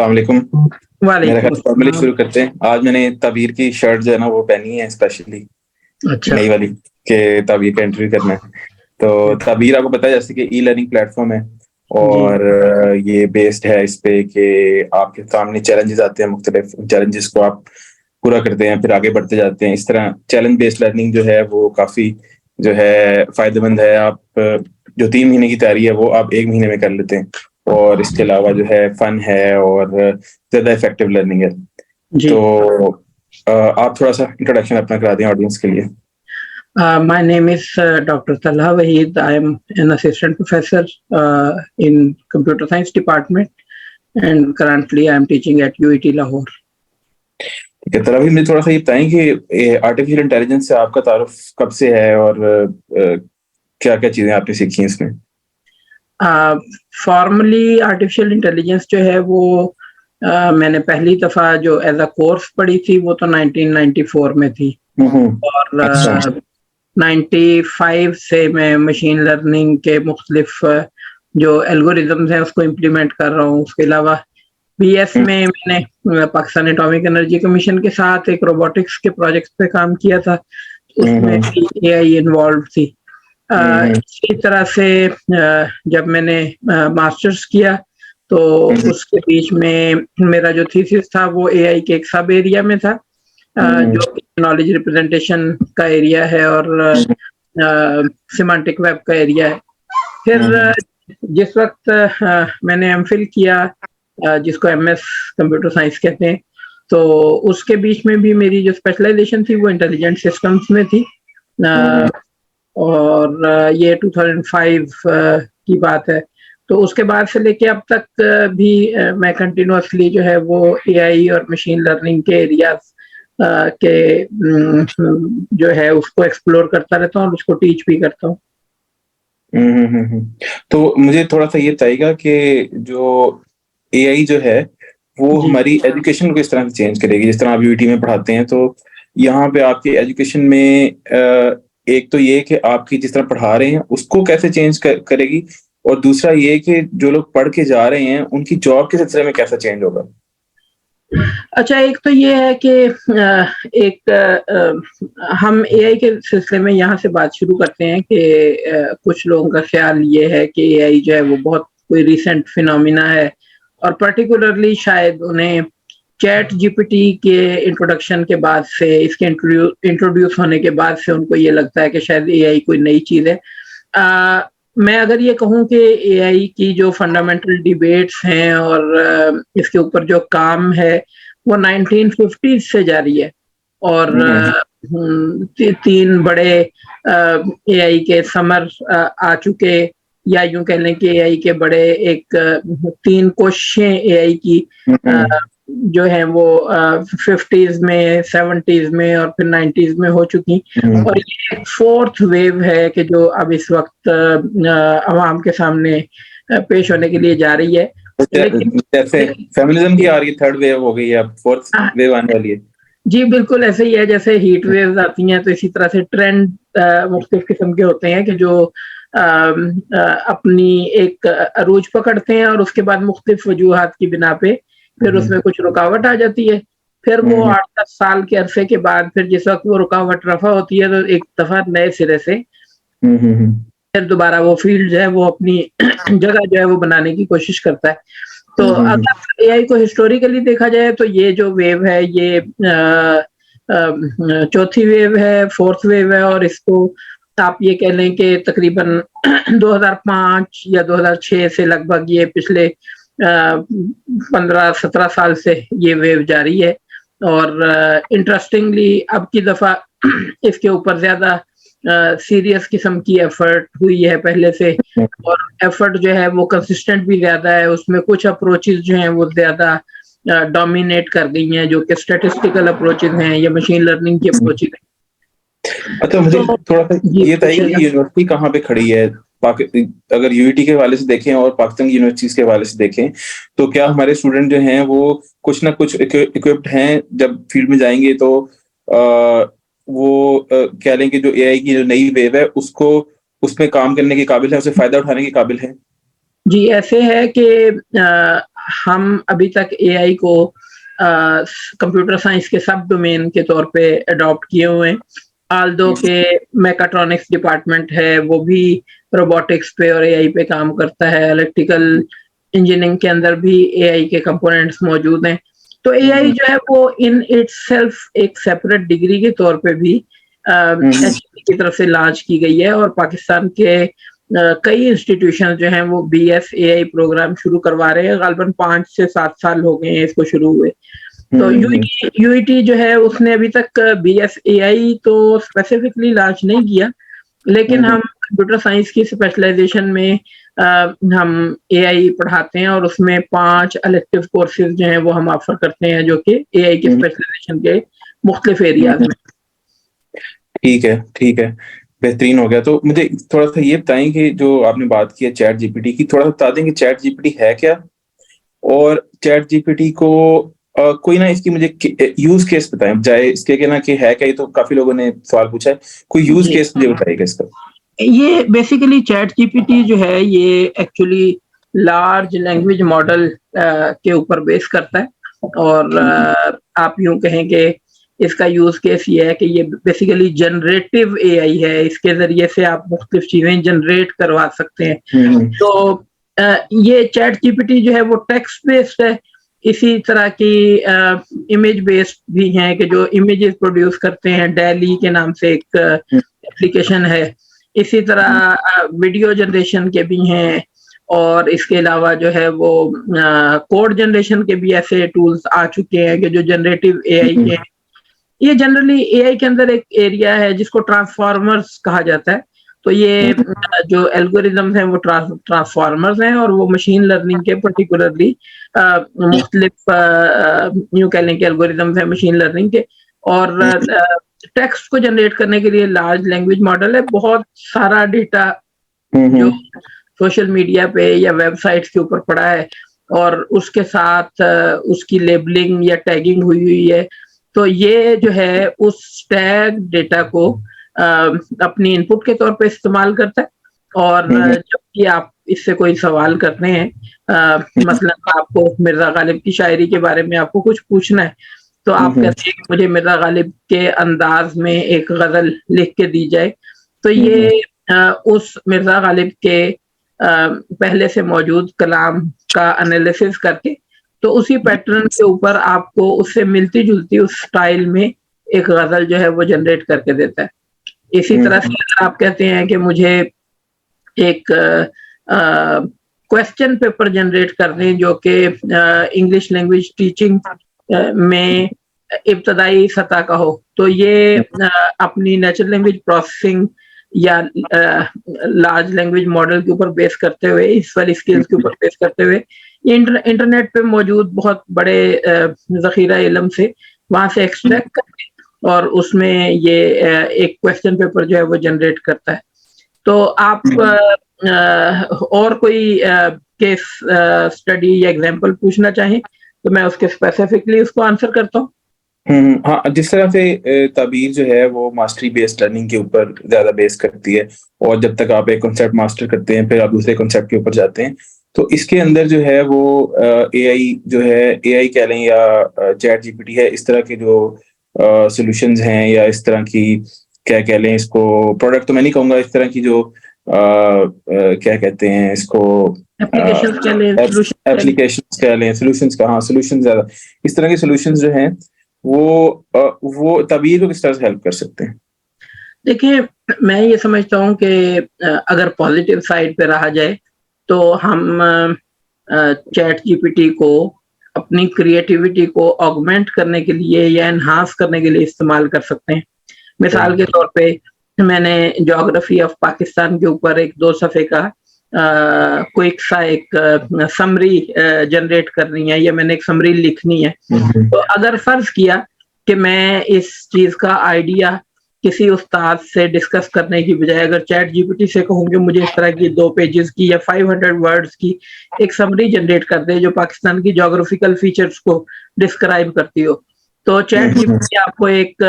अस्सलाम वालेकुम। मेरा वालेकुम ख्याल फॉर्मली अस्सलाम। शुरू करते हैं। आज मैंने ताबीर की शर्ट जो है ना वो पहनी है स्पेशली, अच्छा। नई वाली, के ताबीर का इंटरव्यू करना है। तो ताबीर आपको पता है जैसे कि ई लर्निंग प्लेटफॉर्म है जी। और ये बेस्ड है इस पे कि आपके सामने चैलेंजेस आते हैं, मुख्तलिफ चैलेंजेस को आप पूरा करते हैं, फिर आगे बढ़ते जाते हैं। इस तरह चैलेंज बेस्ड लर्निंग जो है वो काफी जो है फायदेमंद है। आप जो 3 महीने की तैयारी है वो आप 1 महीने में कर लेते हैं, और इसके अलावा जो है फन है और ज्यादा इफेक्टिव लर्निंग है। जी। तो आप थोड़ा सा इंट्रोडक्शन अपना करा दें ऑडियंस के लिए। My name is Dr. Talha Waheed. I am an assistant professor in computer science department, and currently I am teaching at UET Lahore. ठीक है, तरह भी मुझे थोड़ा सा ये बताएं कि आर्टिफिशियल इंटेलिजेंस से आपका तारुफ कब से है और क्या क्या चीजें आपने सीखी हैं इसमें? फॉर्मली आर्टिफिशियल इंटेलिजेंस जो है वो मैंने पहली दफ़ा जो एज अ कोर्स पढ़ी थी वो तो 1994 में थी, और अच्छा। 95 से मैं मशीन लर्निंग के मुख्तलिफ जो एल्गोरिदम्स हैं उसको इम्प्लीमेंट कर रहा हूँ। उसके अलावा बीएस में मैंने पाकिस्तान एटॉमिक एनर्जी कमीशन के साथ एक रोबोटिक्स के प्रोजेक्ट पे काम किया था, उसमें भी एआई इन्वॉल्व थी। इसी तरह से जब मैंने मास्टर्स किया तो उसके बीच में मेरा जो थीसिस था वो एआई के एक सब एरिया में था, जो नॉलेज रिप्रेजेंटेशन का एरिया है और सिमेंटिक वेब का एरिया है। फिर जिस वक्त मैंने एमफिल किया, जिसको एमएस कंप्यूटर साइंस कहते हैं, तो उसके बीच में भी मेरी जो स्पेशलाइजेशन थी वो इंटेलिजेंट सिस्टम्स में थी, और ये 2005 की बात है। तो उसके बाद से लेके अब तक भी मैं कंटिन्यूअसली जो है वो एआई और मशीन लर्निंग के एरियाज के जो है उसको एक्सप्लोर करता रहता हूँ और उसको टीच भी करता हूँ। तो मुझे थोड़ा सा ये बताइएगा कि जो एआई जो है वो जी। हमारी एजुकेशन को किस तरह से चेंज करेगी? जिस तरह आप यूटी में पढ़ाते हैं, तो यहाँ पे आपकी एजुकेशन में एक तो ये कि आपकी जिस तरह पढ़ा रहे हैं उसको कैसे चेंज करेगी, और दूसरा ये कि जो लोग पढ़ के जा रहे हैं उनकी जॉब के सिलसिले में कैसा चेंज होगा? अच्छा, एक तो ये है कि हम एआई के सिलसिले में यहाँ से बात शुरू करते हैं कि कुछ लोगों का ख्याल ये है कि एआई जो है वो बहुत कोई रिसेंट फिनोमिना है, और पर्टिकुलरली शायद उन्हें चैट जीपीटी के इंट्रोडक्शन के बाद से, इसके इंट्रोड्यूस होने के बाद से उनको ये लगता है कि शायद एआई कोई नई चीज़ है। मैं अगर ये कहूँ कि एआई की जो फंडामेंटल डिबेट्स हैं और इसके ऊपर जो काम है वो 1950s से जारी है, और 3 बड़े एआई के समर आ चुके, या यूं कह लें कि एआई के बड़े एक 3 कोशिशें एआई की जो है वो 50s में, 70s में और फिर 90s में हो चुकी, और ये 4th वेव है कि जो अब इस वक्त अवाम के सामने पेश होने के लिए जा रही है। जैसे फेमिनिज्म की आ रही है, 3rd वेव हो गई है, अब 4th वेव आने वाली है। जी बिल्कुल ऐसे ही है, जैसे हीट वेव्स आती हैं तो इसी तरह से ट्रेंड मुख्तलिफ किस्म के होते हैं कि जो अपनी एक अरूज पकड़ते हैं और उसके बाद मुख्तलिफ वजूहात की बिना पे फिर उसमें कुछ रुकावट आ जाती है। फिर वो 8-10 साल के अरसे के बाद फिर जिस वक्त वो रुकावट रफा होती है तो एक दफा नए सिरे से फिर दोबारा वो फील्ड जो है वो अपनी जगह जो है वो बनाने की कोशिश करता है। तो अगर एआई को हिस्टोरिकली देखा जाए तो ये जो वेव है ये चौथी वेव है, 4th वेव है, और इसको आप ये कह लें कि तकरीबन 2005 या 2006 से लगभग ये पिछले 15-17 साल से ये वेव जारी है। और इंटरेस्टिंगली अब की दफा इसके ऊपर ज्यादा सीरियस किस्म की एफर्ट हुई है पहले से, और एफर्ट जो है वो कंसिस्टेंट भी ज्यादा है। उसमें कुछ अप्रोचेस जो हैं वो ज्यादा डोमिनेट कर गई हैं, जो कि स्टैटिस्टिकल अप्रोचेस हैं या मशीन लर्निंग की अप्रोचेस हैं। अच्छा, मुझे थोड़ा सा ये बताइए कि यूनिवर्सिटी कहाँ पे खड़ी है? अगर यूईटी के हवाले से देखें और पाकिस्तान की यूनिवर्सिटीज के हवाले से देखें, तो क्या हमारे स्टूडेंट जो हैं वो कुछ ना कुछ इक्विप्ड हैं? जब फील्ड में जाएंगे तो वो कह लें कि जो एआई की जो नई वेव है उसको उसमें काम करने के काबिल है, उसे फायदा उठाने के काबिल है? जी ऐसे है कि हम अभी तक एआई को कंप्यूटर साइंस के सब डोमेन के तौर पे अडॉप्ट किए हुए हैं। आल्दो के मैकाट्रॉनिक्स डिपार्टमेंट है, वो भी रोबोटिक्स पे और एआई पे काम करता है। इलेक्ट्रिकल इंजीनियरिंग के अंदर भी एआई के कंपोनेंट्स मौजूद हैं। तो एआई जो है वो इन इटसेल्फ एक सेपरेट डिग्री के तौर पे भी HEC की तरफ से लॉन्च की गई है, और पाकिस्तान के कई इंस्टीट्यूशन जो हैं वो BS AI प्रोग्राम शुरू करवा रहे हैं। गालबन 5 से 7 साल हो गए हैं इसको शुरू हुए। तो यूईटी जो है उसने अभी तक BSAI तो स्पेसिफिकली लॉन्च नहीं किया, लेकिन हम कंप्यूटर साइंस की स्पेशलाइजेशन में हम एआई पढ़ाते हैं, और उसमें 5 इलेक्टिव कोर्सेज जो हैं वो हम ऑफर करते हैं, जो कि एआई की स्पेशलाइजेशन के मुख्तलिफ एरियाज में। ठीक है, बेहतरीन हो गया। तो मुझे थोड़ा सा ये बताएं कि जो आपने बात की है चैट जीपीटी की, थोड़ा सा बता दें कि चैट जीपीटी है क्या, और चैट जीपीटी को कोई ना इसकी मुझे यूज केस बताएं, बजाय इसके कि ना कि है क्या, ये तो काफी लोगों ने सवाल पूछा है, कोई यूज केस मुझे बताइएगा इसका। ये बेसिकली चैट जीपीटी जो है ये एक्चुअली लार्ज लैंग्वेज मॉडल के ऊपर बेस करता है, और आप यूं कहें कि इसका यूज केस ये है कि ये बेसिकली जनरेटिव एआई है। इसके जरिए से आप मुख्तलिफ चीजें जनरेट करवा सकते हैं। तो ये चैट जीपीटी जो है वो टेक्स्ट बेस्ड है। इसी तरह की इमेज बेस्ड भी हैं कि जो इमेजेस प्रोड्यूस करते हैं, डेली के नाम से एक एप्लीकेशन है। इसी तरह वीडियो जनरेशन के भी हैं, और इसके अलावा जो है वो कोड जनरेशन के भी ऐसे टूल्स आ चुके हैं कि जो जनरेटिव एआई के हैं। ये जनरली एआई के अंदर एक एरिया है जिसको ट्रांसफॉर्मर्स कहा जाता है। तो ये जो एल्गोरिदम्स हैं वो ट्रांसफॉर्मर्स हैं, और वो मशीन लर्निंग के पर्टिकुलरली मुख्तलिफ यूं कह लें कि एल्गोरिदम्स हैं मशीन लर्निंग के। और टेक्स्ट को जनरेट करने के लिए लार्ज लैंग्वेज मॉडल है। बहुत सारा डेटा जो सोशल मीडिया पे या वेबसाइट्स के ऊपर पड़ा है, और उसके साथ उसकी लेबलिंग या टैगिंग हुई है। तो ये जो है उस टैग डेटा को अपनी इनपुट के तौर पे इस्तेमाल करता है, और जब कि आप इससे कोई सवाल करते हैं, मसलन आपको मिर्जा गालिब की शायरी के बारे में आपको कुछ पूछना है, तो आप कहते हैं कि मुझे मिर्जा गालिब के अंदाज में एक गजल लिख के दी जाए। तो ये उस मिर्जा गालिब के पहले से मौजूद कलाम का एनालिसिस करके, तो उसी पैटर्न के ऊपर आपको उससे मिलती जुलती उस स्टाइल में एक गजल जो है वो जनरेट करके देता है। इसी तरह से आप कहते हैं कि मुझे एक क्वेश्चन पेपर जनरेट कर दें जो कि इंग्लिश लैंग्वेज टीचिंग में इब्तदाई सतह का हो, तो ये अपनी नेचुरल लैंग्वेज प्रोसेसिंग या लार्ज लैंग्वेज मॉडल के ऊपर बेस करते हुए, इस वाली स्किल्स के ऊपर बेस करते हुए, इंटरनेट पे मौजूद बहुत बड़े ज़ख़ीरा इल्म से वहां से एक्सट्रैक्ट करके, और उसमें ये एक क्वेश्चन पेपर जो है वो जनरेट करता है। तो आप और कोई केस स्टडी या एग्जांपल पूछना चाहें तो मैं उसके स्पेसिफिकली उसको आंसर करता हूँ। हाँ, जिस तरह से ताबीर जो है वो मास्टरी बेस्ड लर्निंग के ऊपर ज्यादा बेस करती है, और जब तक आप एक कॉन्सेप्ट मास्टर करते हैं फिर आप दूसरे कॉन्सेप्ट के ऊपर जाते हैं, तो इसके अंदर जो है वो एआई जो है, एआई कह लें या चैट जीपीटी है, इस तरह के जो सॉल्यूशंस हैं, या इस तरह की क्या कह लें इसको, प्रोडक्ट तो मैं नहीं कहूँगा, इस तरह की जो क्या कहते हैं इसको, एप्लीकेशंस कह लें, सॉल्यूशंस का, हाँ सॉल्यूशंस ज्यादा, इस तरह के सॉल्यूशंस जो हैं वो ताबीर को किस तरह से हेल्प कर सकते हैं? देखिए, मैं ये समझता हूँ कि अगर पॉजिटिव साइड पे रहा जाए तो हम चैट जीपीटी को अपनी क्रिएटिविटी को ऑगमेंट करने के लिए या एनहांस करने के लिए इस्तेमाल कर सकते हैं। मिसाल के तौर पे मैंने ज्योग्राफी ऑफ पाकिस्तान के ऊपर एक 2 सफ़े का क्विक सा एक समरी जनरेट करनी है, या मैंने एक समरी लिखनी है। तो अगर फर्ज किया कि मैं इस चीज का आइडिया किसी उस्ताद से डिस्कस करने की बजाय अगर चैट जीपीटी से कहूँगे मुझे इस तरह की 2 पेजेस की या 500 वर्ड्स की एक समरी जनरेट कर दे जो पाकिस्तान की ज्योग्राफिकल फीचर्स को डिस्क्राइब करती हो, तो चैट जीपीटी आपको एक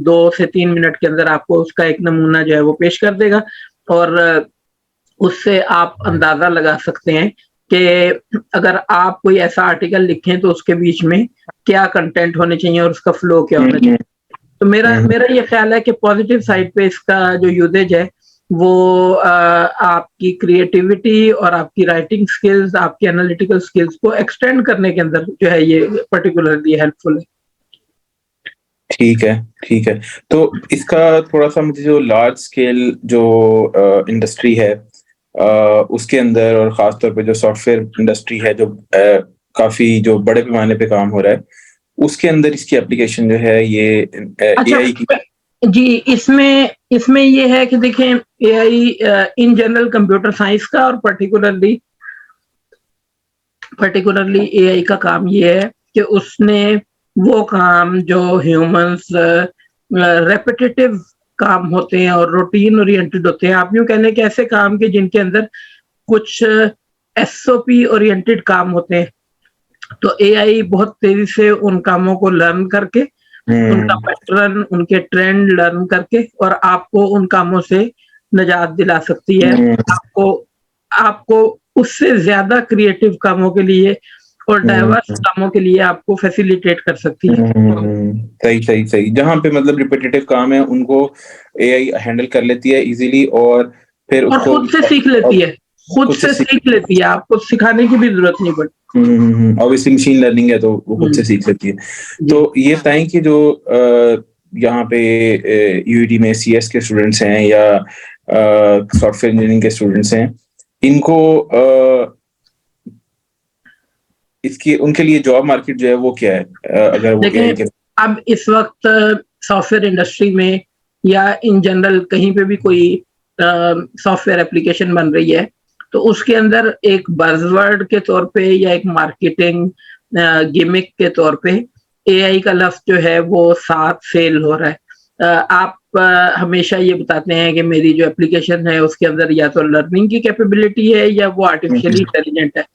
2 से 3 मिनट के अंदर आपको उसका एक नमूना जो है वो पेश कर देगा, और उससे आप अंदाजा लगा सकते हैं कि अगर आप कोई ऐसा आर्टिकल लिखें तो उसके बीच में क्या कंटेंट होने चाहिए और उसका फ्लो क्या होना चाहिए। तो मेरा मेरा ये ख्याल है कि पॉजिटिव साइड पे इसका जो यूजेज है वो आपकी क्रिएटिविटी और आपकी राइटिंग स्किल्स, आपकी एनालिटिकल स्किल्स को एक्सटेंड करने के अंदर जो है ये पर्टिकुलरली हेल्पफुल है। ठीक है, ठीक है। तो इसका थोड़ा-सा मुझे जो लार्ज स्केल जो इंडस्ट्री है उसके अंदर और ख़ास तौर पे जो सॉफ्टवेयर इंडस्ट्री है जो काफ़ी जो बड़े पैमाने पे काम हो रहा है, उसके अंदर इसकी एप्लीकेशन जो है ये अच्छा, एआई की। जी, इसमें ये है कि देखें AI in general computer science का और पर्टिकुलरली एआई का काम ये है कि उसने वो काम जो ह्यूमंस रेपिटेटिव काम होते हैं और रूटीन ओरिएंटेड होते हैं, आप यूँ कह लें कि ऐसे काम के जिनके अंदर कुछ एसओपी ओरिएंटेड काम होते हैं, तो एआई बहुत तेजी से उन कामों को लर्न करके, उनका पैटर्न, उनके ट्रेंड लर्न करके और आपको उन कामों से निजात दिला सकती है। आपको आपको उससे ज़्यादा क्रिएटिव कामों के लिए और डाइवर्स कामों के लिए आपको फैसिलिटेट कर सकती है। सही, सही, सही। जहाँ पे मतलब रिपिटिटिव काम है उनको एआई हैंडल कर लेती है इज़िली और फिर और उसको खुद से सीख लेती है, खुद से सीख लेती है, आपको सिखाने की भी ज़रूरत नहीं पड़ती। ऑब्वियसली मशीन लर्निंग है तो वो खुद से सीख लेती है। तो ये बताएँ कि जो यहाँ पे यूईटी में सीएस के स्टूडेंट्स हैं या सॉफ्टवेयर इंजीनियरिंग के स्टूडेंट्स हैं, इनको इसकी उनके लिए जॉब मार्केट जो है वो क्या है? अगर वो एआई के अब इस वक्त सॉफ्टवेयर इंडस्ट्री में या इन जनरल कहीं पे भी कोई सॉफ्टवेयर एप्लीकेशन बन रही है तो उसके अंदर एक बज़वर्ड के तौर पे या एक मार्केटिंग गिमिक के तौर पे एआई का लफ्ज जो है वो साथ सेल हो रहा है। आप हमेशा ये बताते हैं कि मेरी जो एप्लीकेशन है उसके अंदर या तो लर्निंग की कैपेबिलिटी है या वो आर्टिफिशियली इंटेलिजेंट है।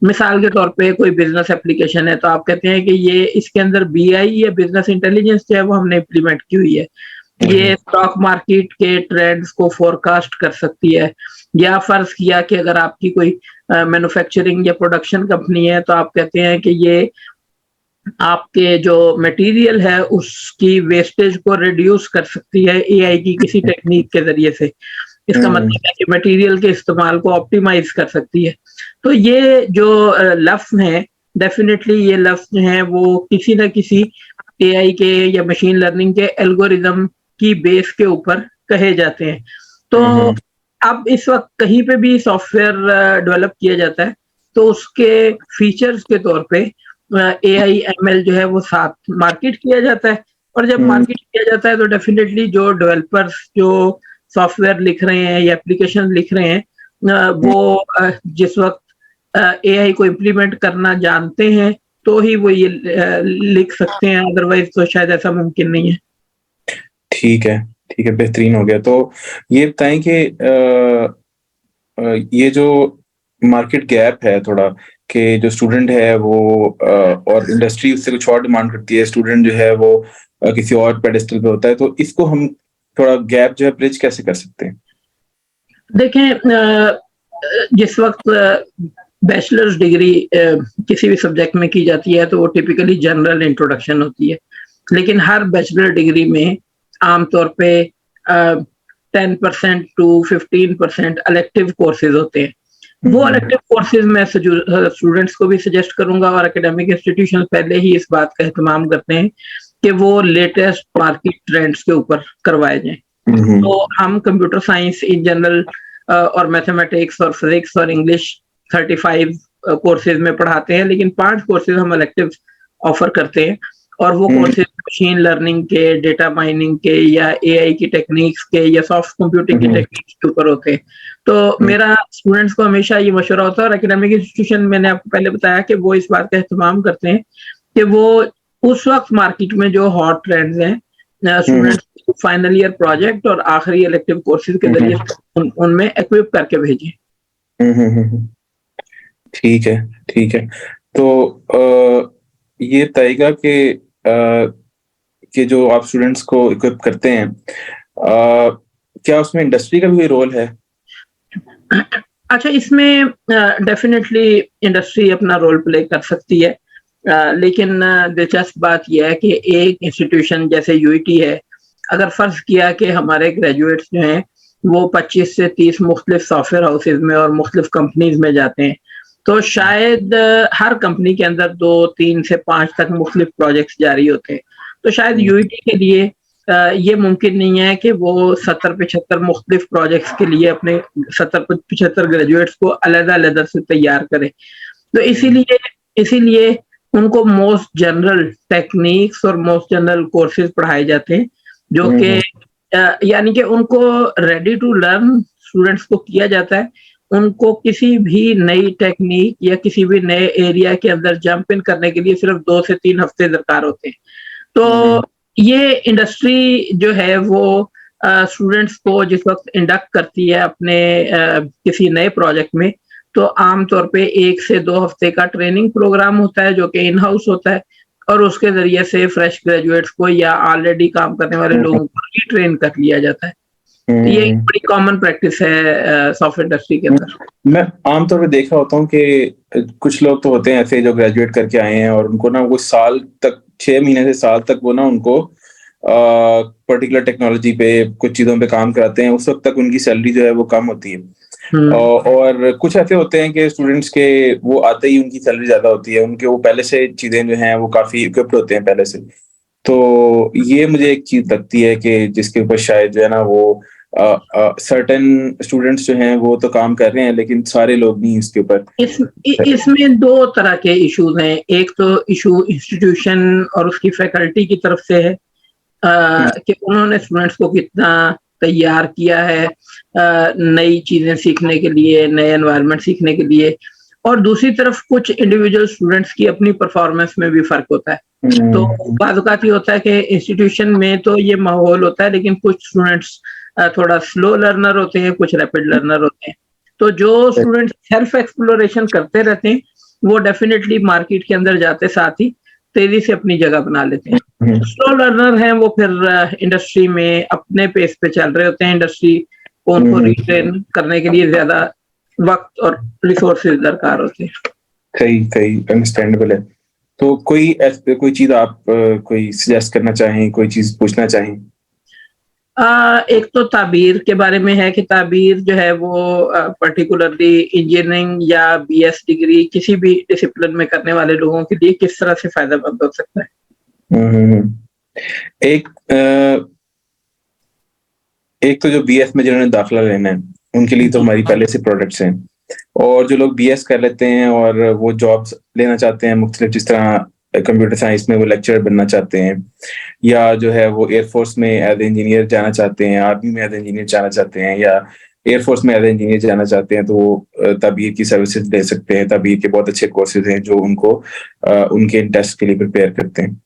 मिसाल के तौर पे कोई बिजनेस एप्लीकेशन है तो आप कहते हैं कि ये इसके अंदर बीआई या बिजनेस इंटेलिजेंस जो है वो हमने इम्प्लीमेंट की हुई है। ये स्टॉक मार्केट के ट्रेंड्स को फोरकास्ट कर सकती है या फर्ज किया कि अगर आपकी कोई मैन्युफैक्चरिंग या प्रोडक्शन कंपनी है तो आप कहते हैं कि ये आपके जो मटेरियल है उसकी वेस्टेज को रिड्यूस कर सकती है एआई की किसी टेक्निक के जरिए से। इसका मतलब है कि मटेरियल के इस्तेमाल को ऑप्टिमाइज कर सकती है। तो ये जो लफ्ज़ हैं डेफिनेटली ये लफ्ज़ जो हैं वो किसी न किसी एआई के या मशीन लर्निंग के एल्गोरिदम की बेस के ऊपर कहे जाते हैं। तो अब इस वक़्त कहीं पे भी सॉफ्टवेयर डेवलप किया जाता है तो उसके फीचर्स के तौर पे एआई एमएल जो है वो साथ मार्केट किया जाता है और जब मार्केट किया जाता है तो डेफिनेटली जो डेवलपर्स जो सॉफ्टवेयर लिख रहे हैं या एप्लीकेशन लिख रहे हैं वो जिस वक़्त एआई को इम्प्लीमेंट करना जानते हैं तो ही वो ये लिख सकते हैं, अदरवाइज़ तो शायद ऐसा मुमकिन नहीं है। ठीक है, ठीक है, बेहतरीन हो गया। तो ये बताएँ कि ये जो मार्केट गैप है थोड़ा कि जो स्टूडेंट है वो और इंडस्ट्री उससे कुछ और डिमांड करती है, स्टूडेंट जो है वो किसी और पेडेस्टल पे होता है, तो इसको हम थोड़ा गैप जो है ब्रिज कैसे कर सकते हैं? देखें जिस वक़्त बैचलर्स डिग्री किसी भी सब्जेक्ट में की जाती है तो वो टिपिकली जनरल इंट्रोडक्शन होती है। लेकिन हर बैचलर डिग्री में आमतौर पे 10% टू 15% इलेक्टिव कोर्सेज़ होते हैं। वो इलेक्टिव कोर्सेज़ मैं स्टूडेंट्स को भी सजेस्ट करूँगा और एकेडमिक इंस्टीट्यूशन पहले ही इस बात का एहतमाम करते हैं कि वो लेटेस्ट मार्केट ट्रेंड्स के ऊपर करवाए जाएँ। तो हम कंप्यूटर साइंस इन जनरल और मैथमेटिक्स और फिजिक्स और इंग्लिश 35 कोर्सेज में पढ़ाते हैं, लेकिन 5 कोर्सेज हम इलेक्टिव ऑफर करते हैं और वो कोर्सेज मशीन लर्निंग के, डेटा माइनिंग के या एआई की टेक्निक्स के या सॉफ्ट कंप्यूटिंग की टेक्निक्स के ऊपर होते हैं। तो मेरा स्टूडेंट्स को हमेशा ये मशवरा होता है और एकेडमिक इंस्टीट्यूशन मैंने आपको पहले बताया कि वो इस बात का एहतमाम करते हैं कि वो उस वक़्त मार्केट में जो हॉट ट्रेंड्स हैं स्टूडेंट्स फाइनल ईयर प्रोजेक्ट और आखिरी इलेक्टिव कोर्सेज के जरिए उनमें इक्विप करके भेजें। ठीक है, ठीक है। तो ये बताइएगा कि जो आप स्टूडेंट्स को इक्विप करते हैं क्या उसमें इंडस्ट्री का भी कोई रोल है? अच्छा, इसमें डेफिनेटली इंडस्ट्री अपना रोल प्ले कर सकती है, लेकिन दिलचस्प बात यह है कि एक इंस्टीट्यूशन जैसे यूईटी है, अगर फर्ज किया कि हमारे ग्रेजुएट्स जो हैं वो 25 से 30 मुख्तलिफ सॉफ्टवेयर हाउसेज में और मुख्तलिफ कंपनीज में जाते हैं, तो शायद हर कंपनी के अंदर 2, 3 से 5 तक मुख्तलिफ प्रोजेक्ट्स जारी होते हैं। तो शायद यूईटी के लिए ये मुमकिन नहीं है कि वो 70-75 मुख्तलिफ प्रोजेक्ट्स के लिए अपने 70-75 ग्रेजुएट्स को अलग-अलग से तैयार करे। तो इसीलिए इसीलिए उनको मोस्ट जनरल टेक्निक्स और मोस्ट जनरल कोर्सेज पढ़ाए जाते हैं, जो कि यानी कि उनको रेडी टू लर्न स्टूडेंट्स को किया जाता है। उनको किसी भी नई टेक्निक या किसी भी नए एरिया के अंदर जंप इन करने के लिए सिर्फ 2 से 3 हफ्ते दरकार होते हैं। तो ये इंडस्ट्री जो है वो स्टूडेंट्स को जिस वक़्त इंडक्ट करती है अपने किसी नए प्रोजेक्ट में, तो आम तौर पे 1 से 2 हफ्ते का ट्रेनिंग प्रोग्राम होता है, जो कि इन हाउस होता है, और उसके ज़रिए से फ्रेश ग्रेजुएट्स को या ऑलरेडी काम करने वाले लोगों को रीट्रेन कर लिया जाता है। तो ये एक बड़ी कॉमन प्रैक्टिस है सॉफ्टवेयर इंडस्ट्री के अंदर। मैं आमतौर पे देखा होता हूँ कि कुछ लोग तो होते हैं ऐसे जो ग्रेजुएट करके आए हैं और उनको ना वो साल तक 6 महीने से साल तक वो ना उनको पर्टिकुलर टेक्नोलॉजी पे कुछ चीज़ों पे काम कराते हैं, उस वक़्त तक उनकी सैलरी जो है वो कम होती है। और कुछ ऐसे होते हैं कि स्टूडेंट्स के वो आते ही उनकी सैलरी ज़्यादा होती है, उनके वो पहले से चीज़ें जो हैं वो काफ़ी इक्विप्ड होते हैं पहले से। तो ये मुझे एक चीज़ लगती है कि जिसके ऊपर शायद जो है ना वो सर्टेन स्टूडेंट्स जो हैं वो तो काम कर रहे हैं, लेकिन सारे लोग नहीं इसके ऊपर। इसमें 2 तरह के इश्यूज़ हैं। एक तो इश्यू इंस्टीट्यूशन और उसकी फैकल्टी की तरफ से है, कि उन्होंने स्टूडेंट्स को कितना तैयार किया है नई चीज़ें सीखने के लिए, नए एनवायरनमेंट सीखने के लिए, और दूसरी तरफ कुछ इंडिविजुअल स्टूडेंट्स की अपनी परफॉर्मेंस में भी फ़र्क होता है। तो बाज़ औक़ात ये होता है कि इंस्टीट्यूशन में तो ये माहौल होता है, लेकिन कुछ स्टूडेंट्स थोड़ा स्लो लर्नर होते हैं, कुछ रैपिड लर्नर होते हैं। तो जो स्टूडेंट्स सेल्फ एक्सप्लोरेशन करते रहते हैं, वो डेफिनिटली मार्केट के अंदर जाते साथ ही तेज़ी से अपनी जगह बना लेते हैं। स्लो लर्नर हैं वो फिर इंडस्ट्री में अपने पेस पे चल रहे होते हैं, इंडस्ट्री को उनको रिट्रेन करने के लिए ज़्यादा वक़्त और रिसोर्सेज़ दरकार होते हैं। सही अंडरस्टैंडेबल है। तो कोई चीज़ आप कोई सजेस्ट करना चाहें, कोई चीज़ पूछना चाहें? एक तो ताबीर के बारे में है कि ताबीर जो है वो पर्टिकुलरली इंजीनियरिंग या बीएस डिग्री किसी भी डिसिप्लिन में करने वाले लोगों के लिए किस तरह से फ़ायदेमंद हो सकता है? एक तो जो बीएस में जिन्होंने दाखिला लेना है, उनके लिए तो हमारी पहले से प्रोडक्ट्स हैं, और जो लोग बीएस कर लेते हैं और वो जॉब्स लेना चाहते हैं मुख्तलिफ, जिस तरह कंप्यूटर साइंस में वो लेक्चरर बनना चाहते हैं, या जो है वो एयरफोर्स में एज इंजीनियर जाना चाहते हैं, आर्मी में एज इंजीनियर जाना चाहते हैं, या एयरफोर्स में एज इंजीनियर जाना चाहते हैं, तो वो ताबीर की सर्विसेज ले सकते हैं। ताबीर के बहुत अच्छे कोर्सेज हैं जो उनको उनके टेस्ट के लिए प्रिपेयर करते हैं,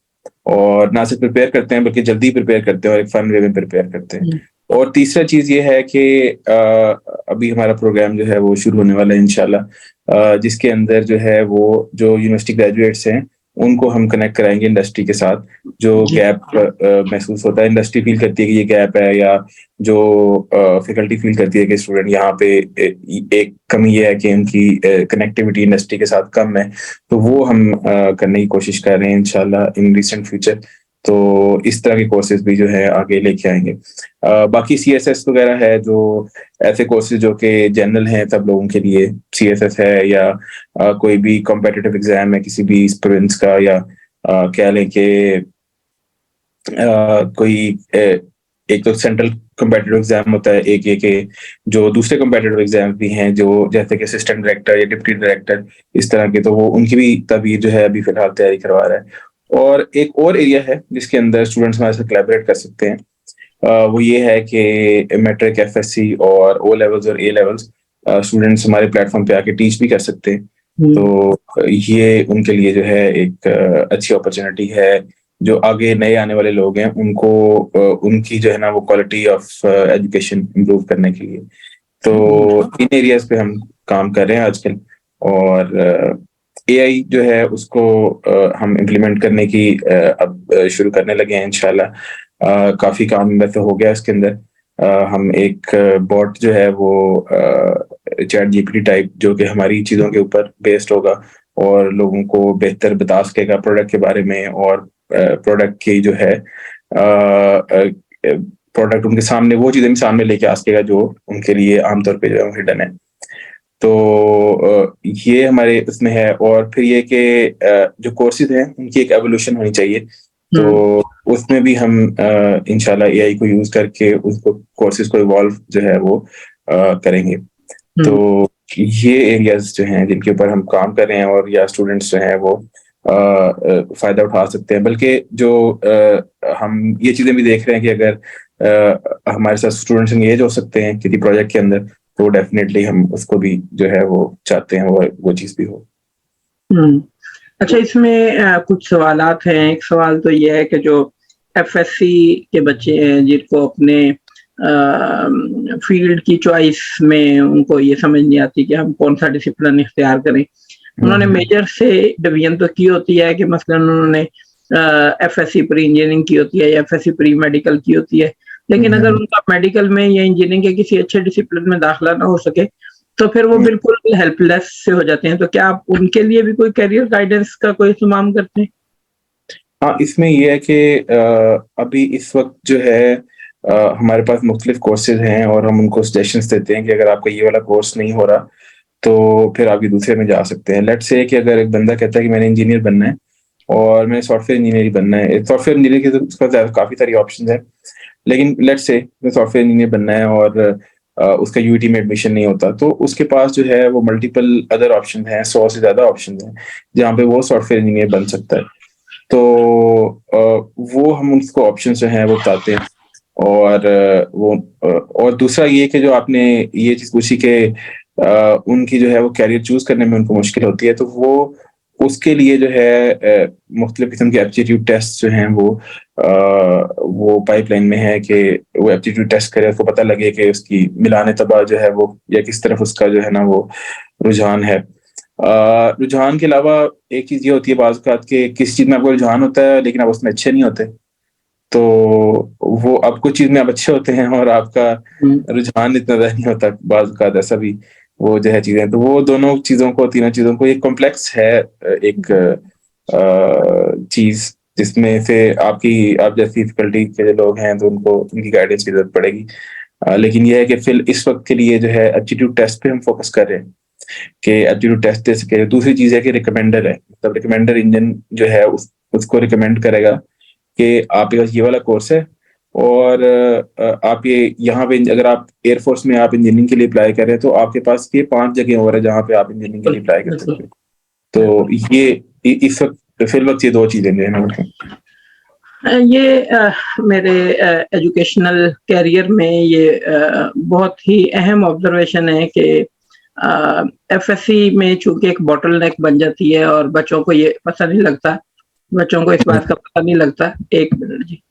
और ना सिर्फ प्रिपेयर करते हैं बल्कि जल्दी प्रिपेयर करते हैं और एक फन वे में प्रिपेयर करते हैं। और तीसरा चीज़ ये है कि अभी हमारा प्रोग्राम जो है वो शुरू होने वाला है इंशाल्लाह, जिसके अंदर जो है वो जो यूनिवर्सिटी ग्रेजुएट्स हैं उनको हम कनेक्ट कराएंगे इंडस्ट्री के साथ। जो गैप महसूस होता है, इंडस्ट्री फील करती है कि ये गैप है, या जो फैकल्टी फील करती है कि स्टूडेंट यहाँ पे एक कमी ये है कि उनकी कनेक्टिविटी इंडस्ट्री के साथ कम है, तो वो हम करने की कोशिश कर रहे हैं इंशाल्लाह इन रिसेंट फ्यूचर। तो इस तरह के कोर्सेज भी जो है आगे लेके आएंगे। बाकी सीएसएस वगैरह है, जो ऐसे कोर्सेज जो कि जनरल हैं सब लोगों के लिए, सीएसएस है, या कोई भी कॉम्पिटिटिव एग्जाम है किसी भी प्रोविंस का, या कह लें कि कोई एक तो सेंट्रल कॉम्पिटिटिव एग्जाम होता है, एक ये कि जो दूसरे कॉम्पिटिटिव एग्जाम भी हैं, जो जैसे कि असिस्टेंट डायरेक्टर या डिप्टी डायरेक्टर इस तरह के, तो वो उनकी भी ताबीर जो है अभी फिलहाल तैयारी करवा रहा है। और एक और एरिया है जिसके अंदर स्टूडेंट्स हमारे साथ कोलैबोरेट कर सकते हैं, वो ये है कि मैट्रिक, एफएससी और ओ लेवल्स और ए लेवल्स स्टूडेंट्स हमारे प्लेटफॉर्म पे आके टीच भी कर सकते हैं। तो ये उनके लिए जो है एक अच्छी अपॉर्चुनिटी है। जो आगे नए आने वाले लोग हैं उनको उनकी जो है ना वो क्वालिटी ऑफ एजुकेशन इम्प्रूव करने के लिए, तो इन एरियाज पे हम काम कर रहे हैं आजकल। और एआई जो है उसको हम इम्प्लीमेंट करने की अब शुरू करने लगे हैं इंशाल्लाह। काफी काम वैसे हो गया इसके अंदर। हम एक बॉट जो है वो चैट जीपीटी टाइप, जो कि हमारी चीज़ों के ऊपर बेस्ड होगा और लोगों को बेहतर बता सकेगा प्रोडक्ट के बारे में, और प्रोडक्ट की जो है प्रोडक्ट उनके सामने वो चीज़ें भी सामने लेके आ सकेगा जो उनके लिए आमतौर पे जो है हिडन है। तो ये हमारे उसमें है। और फिर ये कि जो कोर्सेज़ हैं उनकी एक एवोल्यूशन होनी चाहिए। तो उसमें भी हम इंशाल्लाह एआई को यूज़ करके उसको कोर्सेज़ को इवॉल्व जो है वो करेंगे। तो ये एरियाज़ जो हैं जिनके ऊपर हम काम कर रहे हैं, और या स्टूडेंट्स जो हैं वो फ़ायदा उठा सकते हैं। बल्कि जो हम ये चीज़ें भी देख रहे हैं कि अगर हमारे साथ स्टूडेंट्स एंगेज हो सकते हैं किसी प्रोजेक्ट के अंदर, तो डेफ़िनेटली हम उसको भी जो है वो चाहते हैं वो चीज़ भी हो। अच्छा, इसमें कुछ सवालात हैं। एक सवाल तो ये है कि जो एफएससी के बच्चे हैं जिनको अपने फील्ड की चॉइस में उनको ये समझ नहीं आती कि हम कौन सा डिसिप्लिन इख्तियार करें। उन्होंने मेजर से डिवीजन तो की होती है कि मसलन उन्होंने एफएससी प्री इंजीनियरिंग की होती है या एफएससी प्री मेडिकल की होती है, लेकिन अगर उनका मेडिकल में या इंजीनियरिंग के किसी अच्छे डिसिप्लिन में दाखिला ना हो सके तो फिर वो बिल्कुल हेल्पलेस से हो जाते हैं। तो क्या आप उनके लिए भी कोई करियर गाइडेंस का कोई इंतजाम करते हैं? हाँ, इसमें ये है कि अभी इस वक्त जो है हमारे पास मुख्तलिफ कोर्सेज हैं, और हम उनको सजेशंस देते हैं कि अगर आपका ये वाला कोर्स नहीं हो रहा तो फिर आप ये दूसरे में जा सकते हैं। लेट्स से कि अगर एक बंदा कहता है कि मैंने इंजीनियर बनना है और मैंने सॉफ्टवेयर इंजीनियर ही बनना है, सॉफ्टवेयर इंजीनियर की तो उसका काफ़ी सारी ऑप्शन है, लेकिन लेट्स से सॉफ्टवेयर इंजीनियर बनना है और उसका यूईटी में एडमिशन नहीं होता, तो उसके पास जो है वो मल्टीपल अदर ऑप्शन हैं, 100 से ज़्यादा ऑप्शन हैं जहाँ पे वो सॉफ्टवेयर इंजीनियर बन सकता है। तो वो हम उसको ऑप्शन जो हैं वो बताते हैं। और और दूसरा ये कि जो आपने ये चीज़ पूछी कि उनकी जो है वो कैरियर चूज़ करने में उनको मुश्किल होती है, तो वो उसके लिए जो है मुख्तलिफ किस्म के एप्टीट्यूड टेस्ट जो हैं वो पाइपलाइन में है कि वो एप्टीट्यूड टेस्ट करे, उसको पता लगे कि उसकी मिलान तबा जो है वो या किस तरफ उसका जो है ना वो रुझान है। रुझान के अलावा एक चीज़ ये होती है बाज़ औक़ात कि किस चीज़ में आपको रुझान होता है लेकिन आप उसमें अच्छे नहीं होते। तो वो अब कुछ चीज़ में आप अच्छे होते हैं और आपका रुझान इतना ज़्यादा नहीं होता, बाज़ औक़ात ऐसा भी वो जो है चीज़ें। तो वो दोनों चीज़ों को, तीनों चीज़ों को एक कॉम्प्लेक्स है एक चीज़ जिसमें से आप जैसी फैकल्टी के जो लोग हैं तो उनको उनकी गाइडेंस की ज़रूरत पड़ेगी। लेकिन ये है कि फिर इस वक़्त के लिए जो है एप्टीट्यूड टेस्ट पे हम फ़ोकस कर रहे हैं कि एप्टीट्यूड टेस्ट दे सके। दूसरी चीज़ है कि रिकमेंडर है, मतलब रिकमेंडर इंजन जो है उसको रिकमेंड करेगा कि आपके पास ये वाला कोर्स है और आप ये यहाँ पे अगर आप एयर फोर्स में आप इंजीनियरिंग के लिए अप्लाई कर रहे हैं तो आपके पास ये 5 जगह और है जहाँ पे आप इंजीनियरिंग के लिए अप्लाई कर सकते हैं। तो ये इस वक्त फिर वक्त ये 2 चीज़ें जो है ना ये मेरे एजुकेशनल कैरियर में ये बहुत ही अहम ऑब्जर्वेशन है कि एफएससी में चूंकि एक बॉटलनेक बन जाती है और बच्चों को ये पता नहीं लगता, बच्चों को इस बात का पता नहीं लगता, एक मिनट जी,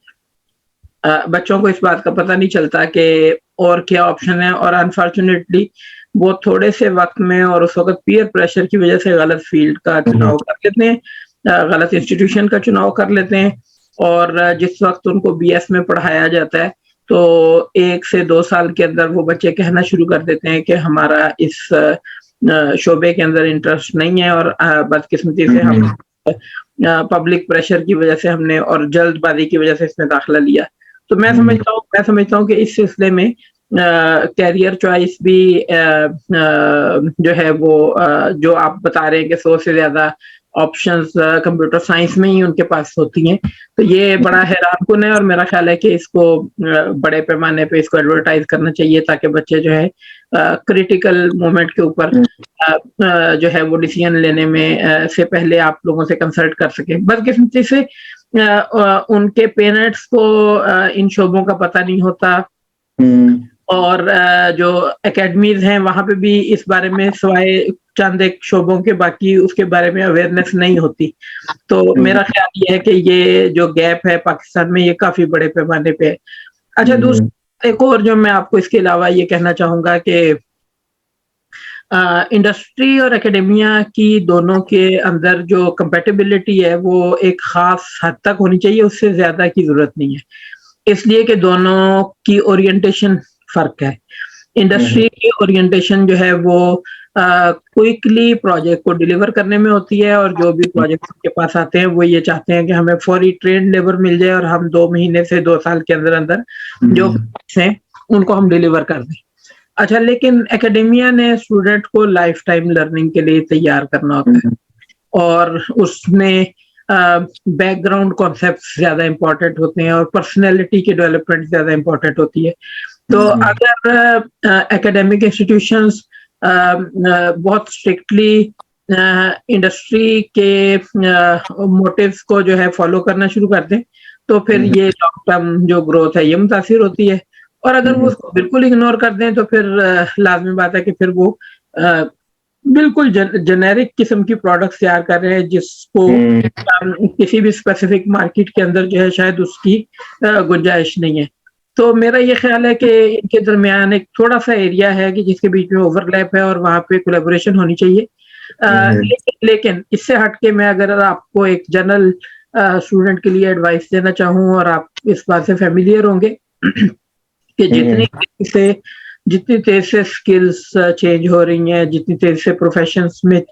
बच्चों को इस बात का पता नहीं चलता कि और क्या ऑप्शन है, और अनफॉर्चुनेटली वो थोड़े से वक्त में और उस वक्त पीयर प्रेशर की वजह से गलत फील्ड का चुनाव कर लेते हैं, गलत इंस्टीट्यूशन का चुनाव कर लेते हैं। और जिस वक्त उनको बीएस में पढ़ाया जाता है तो 1 से 2 साल के अंदर वो बच्चे कहना शुरू कर देते हैं कि हमारा इस शोबे के अंदर इंटरेस्ट नहीं है, और बदकिस्मती से हम पब्लिक प्रेशर की वजह से हमने और जल्दबाजी की वजह से इसमें दाखिला लिया। तो मैं समझता हूँ कि इस सिलसिले में कैरियर चॉइस भी जो है वो जो आप बता रहे हैं कि 100 से ज़्यादा ऑप्शंस कंप्यूटर साइंस में ही उनके पास होती हैं, तो ये बड़ा हैरानकुन है। और मेरा ख्याल है कि इसको बड़े पैमाने पे इसको एडवर्टाइज करना चाहिए ताकि बच्चे जो है क्रिटिकल मोमेंट के ऊपर जो है वो डिसीजन लेने में से पहले आप लोगों से कंसल्ट कर सकें। बदकिस्मती से उनके पेरेंट्स को इन शोबों का पता नहीं होता, और जो एकेडमीज हैं वहाँ पे भी इस बारे में सिवाय चंद एक शोबों के बाकी उसके बारे में अवेयरनेस नहीं होती। तो मेरा ख्याल ये है कि ये जो गैप है पाकिस्तान में ये काफ़ी बड़े पैमाने पे है। अच्छा, दूसरा एक और जो मैं आपको इसके अलावा ये कहना चाहूँगा कि इंडस्ट्री और एकेडेमिया की दोनों के अंदर जो कंपैटिबिलिटी है वो एक ख़ास हद तक होनी चाहिए, उससे ज़्यादा की ज़रूरत नहीं है। इसलिए कि दोनों की ओरिएंटेशन फ़र्क है। इंडस्ट्री की ओरिएंटेशन जो है वो क्विकली प्रोजेक्ट को डिलीवर करने में होती है, और जो भी प्रोजेक्ट उनके पास आते हैं वो ये चाहते हैं कि हमें फौरी ट्रेन्ड लेबर मिल जाए और हम 2 महीने से 2 साल के अंदर-अंदर जो हैं उनको हम डिलीवर कर दें। अच्छा, लेकिन एकेडेमिया ने स्टूडेंट को लाइफ टाइम लर्निंग के लिए तैयार करना होता है, और उसमें बैकग्राउंड कॉन्सेप्ट्स ज़्यादा इम्पोर्टेंट होते हैं और पर्सनैलिटी की डेवलपमेंट ज़्यादा इम्पोर्टेंट होती है। तो अगर एकेडमिक इंस्टीट्यूशंस बहुत स्ट्रिक्टली इंडस्ट्री के मोटिव्स को जो है फॉलो करना शुरू कर दें, तो फिर ये लॉन्ग टर्म जो ग्रोथ है ये मुतासिर होती है। और अगर वो उसको बिल्कुल इग्नोर कर दें तो फिर लाज़मी बात है कि फिर वो बिल्कुल जेनेरिक किस्म की प्रोडक्ट्स तैयार कर रहे हैं, जिसको किसी भी स्पेसिफिक मार्केट के अंदर जो है शायद उसकी गुंजाइश नहीं है। तो मेरा ये ख्याल है कि इनके दरमियान एक थोड़ा-सा एरिया है कि जिसके बीच में ओवरलैप है और वहाँ पे कोलैबोरेशन होनी चाहिए। लेकिन इससे हट के मैं अगर आपको एक जनरल स्टूडेंट के लिए एडवाइस देना चाहूँ, और आप इस बात से फ़ैमिलियर होंगे कि जितनी तेज़ी से स्किल्स चेंज हो रही हैं, जितनी तेज़ी से प्रोफ़ेशंस में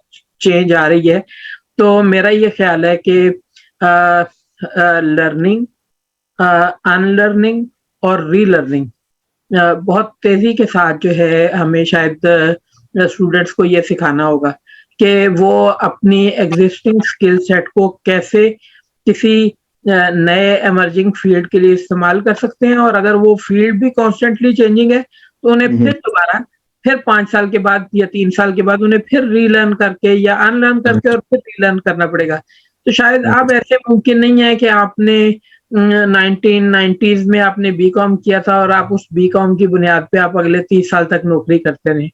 चेंज आ रही है, तो मेरा ये ख्याल है कि लर्निंग, अनलर्निंग और रीलर्निंग बहुत तेज़ी के साथ जो है हमें शायद स्टूडेंट्स को ये सिखाना होगा कि वो अपनी एग्जिस्टिंग स्किल सेट को कैसे किसी नए इमर्जिंग फील्ड के लिए इस्तेमाल कर सकते हैं, और अगर वो फील्ड भी कॉन्स्टेंटली चेंजिंग है तो उन्हें फिर 5 साल के बाद या 3 साल के बाद उन्हें फिर रीलर्न करके या अनलर्न करके और फिर रीलर्न करना पड़ेगा। तो शायद अब ऐसे मुमकिन नहीं है कि आपने 1990s में आपने बीकॉम किया था और आप उस बीकॉम की बुनियाद पे आप अगले 30 साल तक नौकरी करते रहें।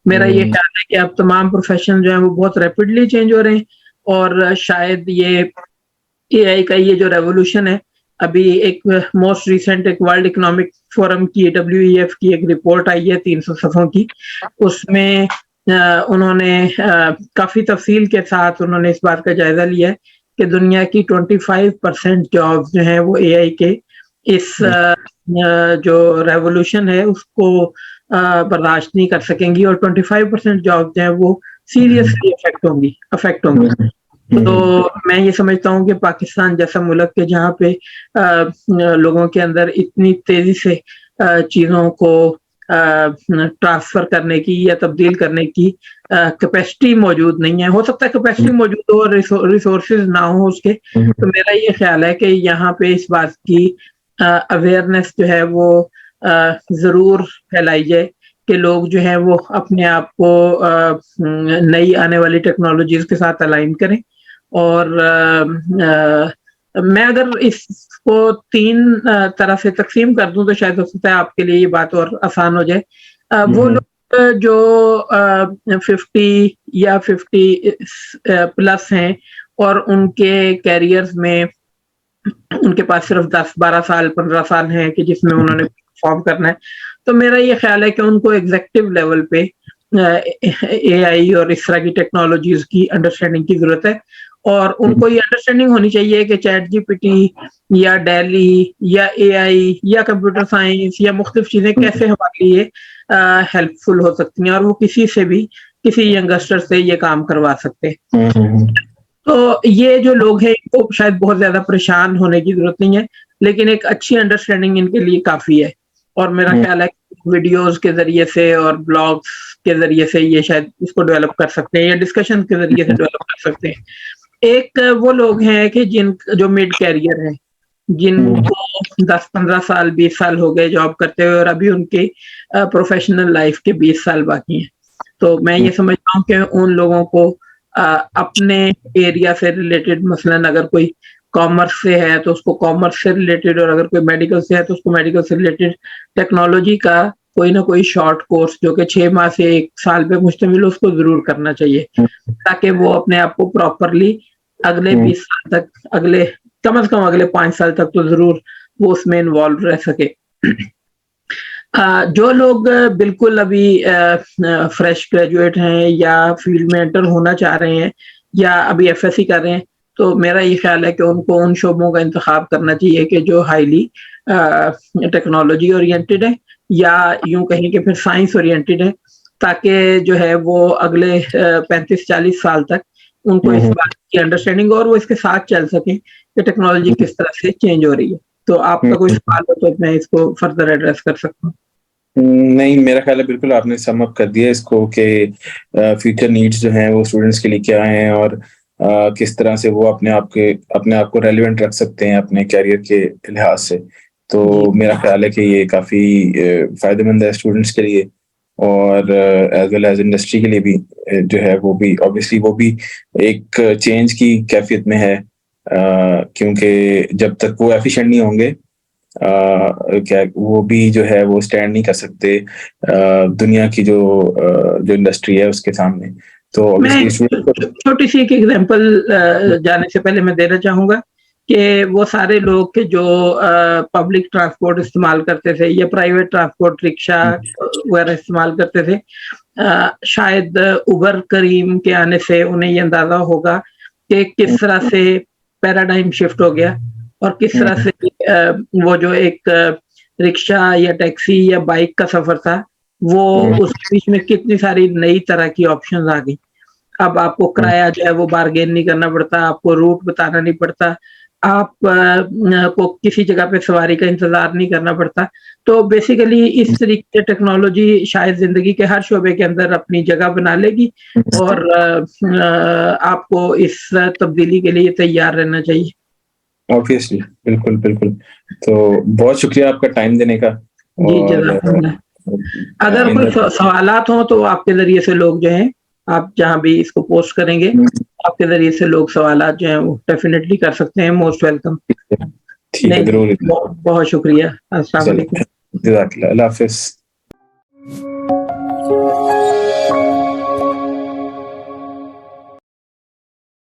मेरा ये ख्याल है कि अब तमाम प्रोफेशन जो है वो बहुत रैपिडली चेंज हो रहे हैं, और शायद ये एआई का ये जो रेवोल्यूशन है, अभी एक मोस्ट रिसेंट एक वर्ल्ड इकोनॉमिक फोरम की WEF की एक रिपोर्ट आई है 300 सफ़ों की। उसमें उन्होंने काफ़ी तफसील के साथ उन्होंने इस बात का जायज़ा लिया है कि दुनिया की 25% जॉब्स जो हैं वो एआई के इस जो रेवोल्यूशन है उसको बर्दाश्त नहीं कर सकेंगी, और 25% जॉब्स जो हैं वो सीरियसली अफेक्ट होंगी। तो मैं ये समझता हूँ कि पाकिस्तान जैसा मुल्क के जहाँ पे लोगों के अंदर इतनी तेज़ी से चीज़ों को ट्रांसफ़र करने की या तब्दील करने की कैपेसिटी मौजूद नहीं है। हो सकता है कैपेसिटी मौजूद हो और रिसोर्सेज ना हो उसके। तो मेरा ये ख्याल है कि यहाँ पे इस बात की अवेयरनेस जो है वो ज़रूर फैलाई जाए कि लोग जो हैं वो अपने आप को नई आने वाली टेक्नोलॉजीज़ के साथ अलाइन करें। और मैं अगर इसको 3 तरह से तक़सीम कर दूँ तो शायद हो सकता है आपके लिए ये बात और आसान हो जाए। वो लोग जो 50 या 50 प्लस हैं और उनके कैरियर्स में उनके पास सिर्फ 10-12 साल 15 साल हैं कि जिसमें उन्होंने परफॉर्म करना है, तो मेरा ये ख्याल है कि उनको एग्जीक्यूटिव लेवल पे एआई और इस तरह की टेक्नोलॉजीज की अंडरस्टैंडिंग की जरूरत है, और उनको ये अंडरस्टैंडिंग होनी चाहिए कि चैट जीपीटी या डेली या एआई या कंप्यूटर साइंस या मुख्तलिफ चीजें कैसे हमारे लिए हेल्पफुल हो सकती हैं, और वो किसी से भी किसी यंगस्टर से ये काम करवा सकते हैं। तो ये जो लोग हैं इनको शायद बहुत ज्यादा परेशान होने की जरूरत नहीं है, लेकिन एक अच्छी अंडरस्टैंडिंग इनके लिए काफी है। और मेरा ख्याल है कि वीडियोस के जरिए से और ब्लॉग्स के जरिए से ये शायद इसको डेवलप कर सकते हैं या डिस्कशन के जरिए से डेवलप कर सकते हैं। एक वो लोग हैं कि जो मिड कैरियर है, जिनको 10-15 साल 20 साल हो गए जॉब करते हुए और अभी उनके प्रोफेशनल लाइफ के 20 साल बाकी हैं। तो मैं ये समझता हूँ कि उन लोगों को अपने एरिया से रिलेटेड, मसलन अगर कोई कॉमर्स से है तो उसको कॉमर्स से रिलेटेड, और अगर कोई मेडिकल से है तो उसको मेडिकल से रिलेटेड टेक्नोलॉजी का कोई ना कोई शॉर्ट कोर्स जो कि 6 माह से 1 साल पे मुश्तमिल हो उसको जरूर करना चाहिए, ताकि वो अपने आप को प्रॉपरली अगले 20 साल तक, अगले कम से कम अगले 5 साल तक तो जरूर वो उसमें इन्वॉल्व रह सके। जो लोग बिल्कुल अभी फ्रेश ग्रेजुएट हैं या फील्ड में एंटर होना चाह रहे हैं या अभी एफएससी कर रहे हैं, तो मेरा ये ख्याल है कि उनको उन शोबों का इंतखाब करना चाहिए कि जो हाईली टेक्नोलॉजी ओरिएंटेड है, या यूं कहें कि फिर साइंस ओरिएंटेड है, ताकि जो है वो अगले 35-40 साल तक उनको इस बात की अंडरस्टैंडिंग और वो इसके साथ चल सकें कि टेक्नोलॉजी किस तरह से चेंज हो रही है। तो आपका कोई सवाल हो तो मैं इसको फर्दर एड्रेस कर सकता हूँ। नहीं, मेरा ख्याल है बिल्कुल आपने सम अप कर दिया इसको कि फ्यूचर नीड्स जो हैं वो स्टूडेंट्स के लिए क्या हैं और किस तरह से वो अपने आप को रेलेवेंट रख सकते हैं अपने करियर के लिहाज से। तो जी। मेरा ख्याल है कि ये काफ़ी फ़ायदेमंद है स्टूडेंट्स के लिए और एज़ वेल एज़ इंडस्ट्री के लिए भी जो है वो भी ऑब्वियसली वो भी एक चेंज की कैफ़ियत में है क्योंकि जब तक वो एफ़िशिएंट नहीं होंगे क्या वो भी जो है वो स्टैंड नहीं कर सकते दुनिया की जो इंडस्ट्री है उसके सामने। तो मैं ऑब्वियसली स्टूडेंट को छोटी सी एक एग्जांपल जाने से पहले मैं देना चाहूँगा कि वो सारे लोग के जो पब्लिक ट्रांसपोर्ट इस्तेमाल करते थे या प्राइवेट ट्रांसपोर्ट रिक्शा वगैरह इस्तेमाल करते थे, शायद उबर करीम के आने से उन्हें ये अंदाज़ा होगा कि किस तरह से पैराडाइम शिफ्ट हो गया और किस तरह से वो जो एक रिक्शा या टैक्सी या बाइक का सफ़र था, वो उसके बीच में कितनी सारी नई तरह की ऑप्शंस आ गई। अब आपको किराया जो है वो बार्गेन नहीं करना पड़ता, आपको रूट बताना नहीं पड़ता, आप को किसी जगह पे सवारी का इंतज़ार नहीं करना पड़ता। तो बेसिकली इस तरीके से टेक्नोलॉजी शायद ज़िंदगी के हर शोबे के अंदर अपनी जगह बना लेगी और आपको इस तब्दीली के लिए तैयार रहना चाहिए। ऑब्वियसली बिल्कुल, बिल्कुल। तो बहुत शुक्रिया आपका टाइम देने का जी, और जज़ाकल्लाह। अगर कोई आइंदा सवालात हों तो आपके ज़रिए से लोग जो हैं, आप जहाँ भी इसको पोस्ट करेंगे, आपके ज़रिए से लोग सवालात जो हैं वो डेफ़िनिटली कर सकते हैं, मोस्ट वेलकम। ठीक है, नहीं, ज़रूर। बहुत शुक्रिया। अस्सलाम चलिए, वालेकुम। जज़ाकल्लाह, अल्लाह हाफ़िज़।